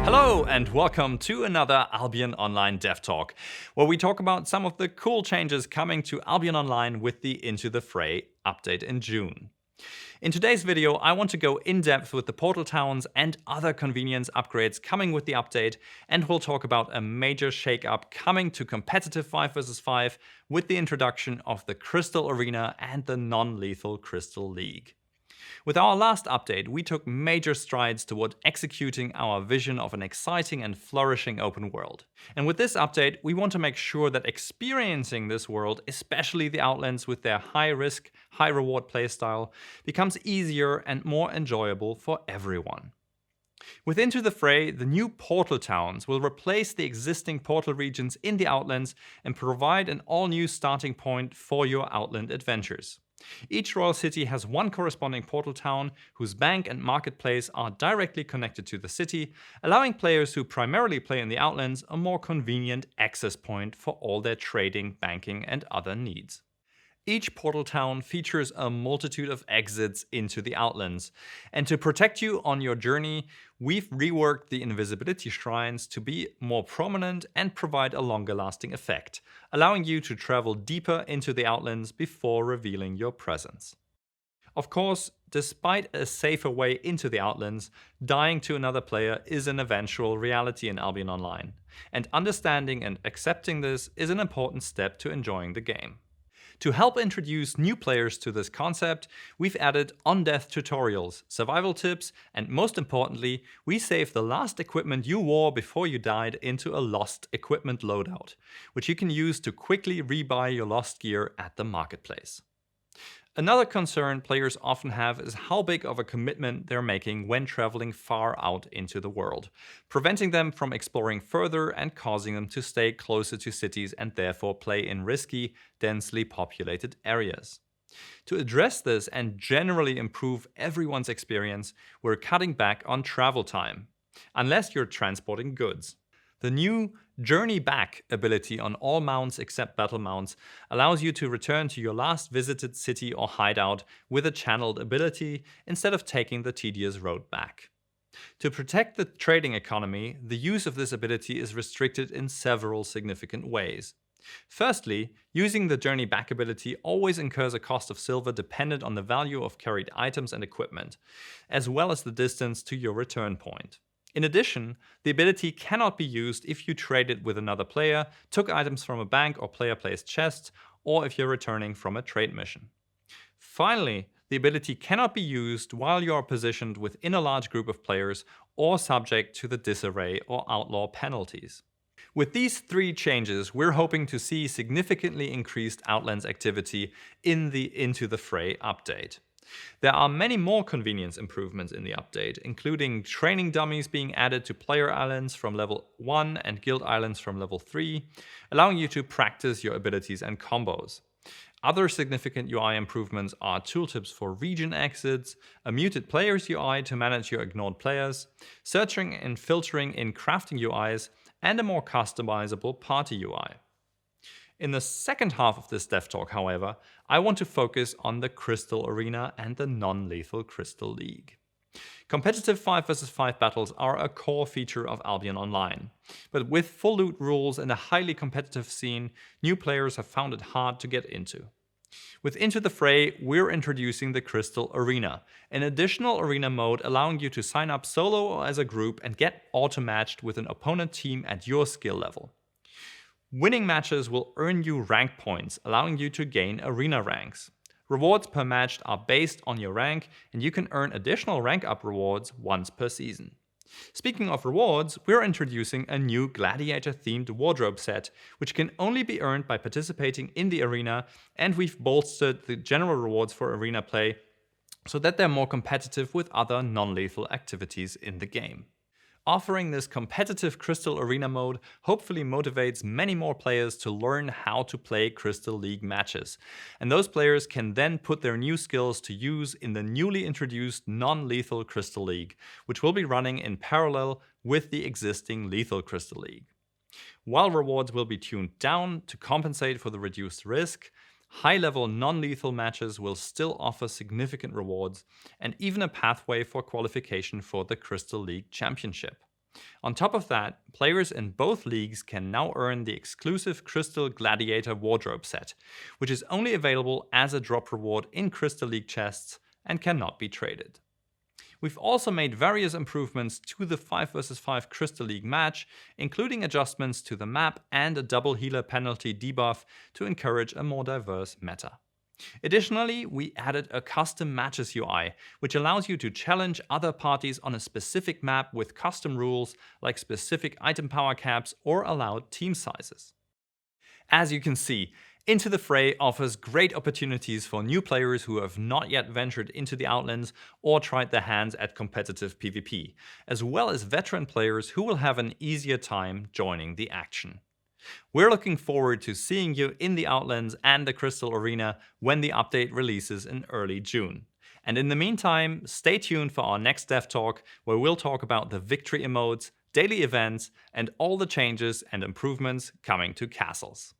Hello and welcome to another Albion Online Dev Talk, where we talk about some of the cool changes coming to Albion Online with the Into the Fray update in June. In today's video, I want to go in depth with the portal towns and other convenience upgrades coming with the update, and we'll talk about a major shakeup coming to competitive 5 vs 5 with the introduction of the Crystal Arena and the non-lethal Crystal League. With our last update, we took major strides toward executing our vision of an exciting and flourishing open world. And with this update, we want to make sure that experiencing this world, especially the Outlands with their high-risk, high-reward playstyle, becomes easier and more enjoyable for everyone. With Into the Fray, the new portal towns will replace the existing portal regions in the Outlands and provide an all-new starting point for your Outland adventures. Each Royal City has one corresponding portal town whose bank and marketplace are directly connected to the city, allowing players who primarily play in the Outlands a more convenient access point for all their trading, banking, and other needs. Each portal town features a multitude of exits into the Outlands, and to protect you on your journey, we've reworked the invisibility shrines to be more prominent and provide a longer lasting effect, allowing you to travel deeper into the Outlands before revealing your presence. Of course, despite a safer way into the Outlands, dying to another player is an eventual reality in Albion Online, and understanding and accepting this is an important step to enjoying the game. To help introduce new players to this concept, we've added on-death tutorials, survival tips, and most importantly, we save the last equipment you wore before you died into a lost equipment loadout, which you can use to quickly rebuy your lost gear at the marketplace. Another concern players often have is how big of a commitment they're making when traveling far out into the world, preventing them from exploring further and causing them to stay closer to cities and therefore play in risky, densely populated areas. To address this and generally improve everyone's experience, we're cutting back on travel time, unless you're transporting goods. The new Journey Back ability on all mounts except battle mounts allows you to return to your last visited city or hideout with a channeled ability instead of taking the tedious road back. To protect the trading economy, the use of this ability is restricted in several significant ways. Firstly, using the Journey Back ability always incurs a cost of silver dependent on the value of carried items and equipment, as well as the distance to your return point. In addition, the ability cannot be used if you traded with another player, took items from a bank or player-placed chests, or if you're returning from a trade mission. Finally, the ability cannot be used while you are positioned within a large group of players or subject to the disarray or outlaw penalties. With these three changes, we're hoping to see significantly increased Outlands activity in the Into the Fray update. There are many more convenience improvements in the update, including training dummies being added to player islands from level 1 and guild islands from level 3, allowing you to practice your abilities and combos. Other significant UI improvements are tooltips for region exits, a muted players UI to manage your ignored players, searching and filtering in crafting UIs, and a more customizable party UI. In the second half of this Dev Talk, however, I want to focus on the Crystal Arena and the non-lethal Crystal League. Competitive 5 vs 5 battles are a core feature of Albion Online, but with full loot rules and a highly competitive scene, new players have found it hard to get into. With Into the Fray, we're introducing the Crystal Arena, an additional arena mode allowing you to sign up solo or as a group and get auto-matched with an opponent team at your skill level. Winning matches will earn you rank points, allowing you to gain arena ranks. Rewards per match are based on your rank, and you can earn additional rank up rewards once per season. Speaking of rewards, we're introducing a new gladiator-themed wardrobe set, which can only be earned by participating in the arena, and we've bolstered the general rewards for arena play so that they're more competitive with other non-lethal activities in the game. Offering this competitive Crystal Arena mode hopefully motivates many more players to learn how to play Crystal League matches, and those players can then put their new skills to use in the newly introduced non-lethal Crystal League, which will be running in parallel with the existing lethal Crystal League. While rewards will be tuned down to compensate for the reduced risk, high-level non-lethal matches will still offer significant rewards and even a pathway for qualification for the Crystal League Championship. On top of that, players in both leagues can now earn the exclusive Crystal Gladiator wardrobe set, which is only available as a drop reward in Crystal League chests and cannot be traded. We've also made various improvements to the 5 vs 5 Crystal League match, including adjustments to the map and a double healer penalty debuff to encourage a more diverse meta. Additionally, we added a custom matches UI, which allows you to challenge other parties on a specific map with custom rules like specific item power caps or allowed team sizes. As you can see, Into the Fray offers great opportunities for new players who have not yet ventured into the Outlands or tried their hands at competitive PvP, as well as veteran players who will have an easier time joining the action. We're looking forward to seeing you in the Outlands and the Crystal Arena when the update releases in early June. And in the meantime, stay tuned for our next Dev Talk, where we'll talk about the victory emotes, daily events, and all the changes and improvements coming to castles.